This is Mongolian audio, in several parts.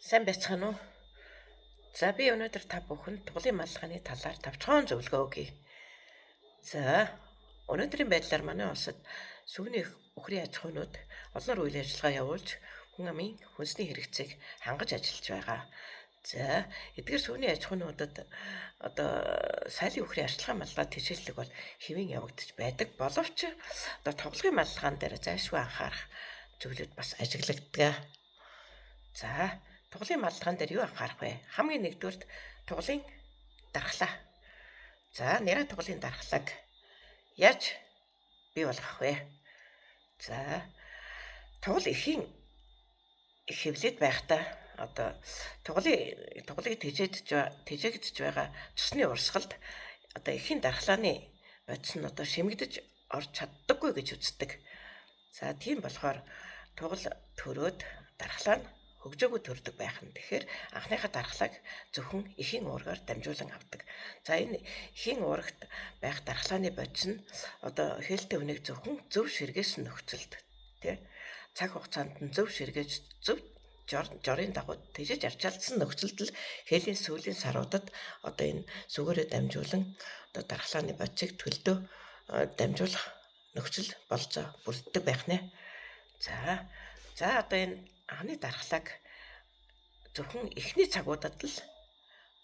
Сайн байцгаана уу? За би өнөөдөр та бүхэнд тугалын маллаханы талаар тавчхан зөвлөгөө өгье. За өнөөдрийн байдлаар манай улсад сүүний үхрийн аж ахуйнууд олон үйл ажиллагаа явуулж хүн амын хүнсний хэрэгцээг хангаж ажиллаж байгаа. За эдгээр сүүний аж ахуйнуудад сайлын үхрийн арчилгаа маллага тэжээллэг бол хэвэн явагдаж байдаг. Боловч тоглогын маллагаан дээр зайлшгүй анхаарах зүйлүүд бас ажиглагддаг. За тугалын маллагаан дээр юу анхаарах вэ? Хамгийн нэгдүгürt тугалын дархлаа. За нэрэ тугалын дархлааг яаж бий болгох вэ? За тугал эхийн хэвлээд байхдаа тугалыг тэжээгдэж байгаа цусны урсгалд эхийн дархлааны бодис нь шимэгдэж орж чаддаггүй гэж үздэг. За тийм болохоор тугал төрөөд дархлаа нь хөгжөөгөө төрдөг байх нь. Тэгэхээр анхныхаа дархлааг зөвхөн эхийн уургаар дамжуулан авдаг. За энэ эхийн уурагт байх дархлааны бодис нь хээлтэй үнийг зөвхөн зөв ширгээс нөхцөлд цаг хугацаанд нь зөв ширгээж зөв жорын дагуу тэжээж арчаалдсан нөхцөлд л хээлийн сүүлийн саруудад энэ сүгээрээ дамжуулан дархлааны бодисыг төлдөө дамжуулах нөхцөл болж бүрддэг байх нэ. За энэ анхны дархлааг зөвхөн эхний цагуудад л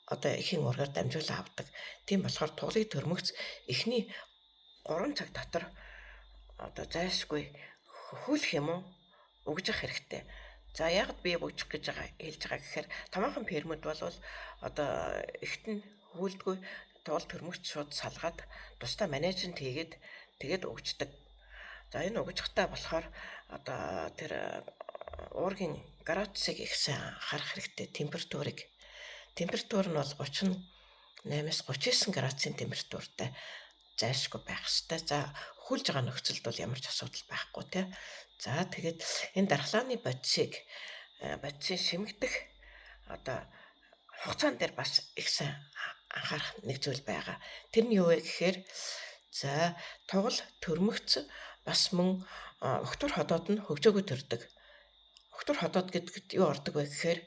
эхийн уургаар дамжуулан авдаг. Тийм болохоор тугалыг төрмөгц эхний 3 цаг дотор зайлшгүй хөхүүлэх юм уу өгж явах хэрэгтэй. За яагаад би өгчих гэж хэлж байгаа гэхээр томоохон фермүүд бол эхт нь хүүлдэггүй тугал төрмөгч шууд салгаад тусдаа менежмент хийгээд тэгээд өгчдөг. За энэ өгжихтаа болохоор тэр уургийн градусыг их сайн харах хэрэгтэй. Температур нь бол 38-аас 39 градусын температуртай зайлшгүй байх хэрэгтэй. За хөлж байгаа нөхцөлд бол ямар ч асуудал байхгүй тий. За тэгээд энэ дархлааны бодисыг шимэгдэх хугацаан дээр бас их сайн анхаарах нэг зүйл байгаа. Тэр нь юу вэ гэхээр за тугал төрмөгц бас мөн өгтөр ходоод нь хөгжөөгөө төрдөг. Өгтөр ходоод гэдэгт юу ордог вэ гэхээр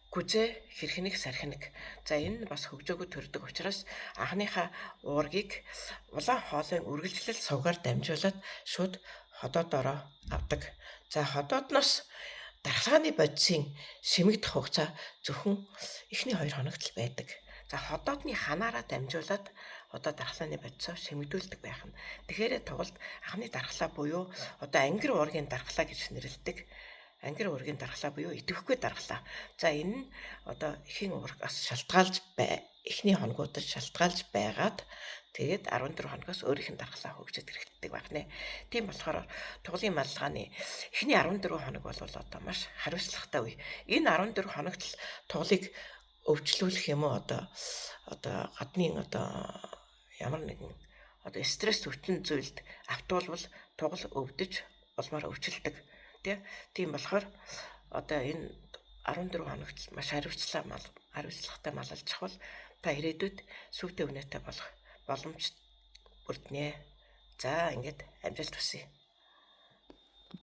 гүзээ, хэрхнэг, сархинэг. За энэ нь бас хөгжөөгөө төрдөг учраас анхныхаа уургийг улаан хоолойн үргэлжлэл сувгаар дамжуулаад шууд ходоодороо авдаг. За ходоодноос дархлааны бодисын шимэгдэх хугацаа зөвхөн эхний 2 хоногт л байдаг. За ходоодны ханаараа дамжуулаад дархлааны бодисоо шимэгдүүлдэг байх нь. Тэгэхээр тугалд анхны дархлаа буюу ангир уургийн дархлаа гэж нэрлэдэг. Ангир уургийн дархлаа буюу идэвхгүй дархлаа. За энэ нь эхийн уургаас шалтгаалж эхний хоногудад шалтгаалж байгаад тэгээд 14 хоногоос өөрийнх нь дархлаа хөгжөд иргэдэг байх нэ. Тийм болохоор тугалын маллагааны эхний 14 хоног бол маш хариуцлагатай үе. Энэ 14 хоногт л тугалыг өвчлүүлэх юм уу гадны ямар нэгэн стресс өвчин зүйлд автуулбал тугал өвдөж улмаар өвчлөдөг. Тийм болохоор энэ 14 хоногт маш хариуцлагатай маллаж авал та ирээдүйд сүйтэй үнэтэй болох боломж бүрднэ. За ингээд амжилт хүсье.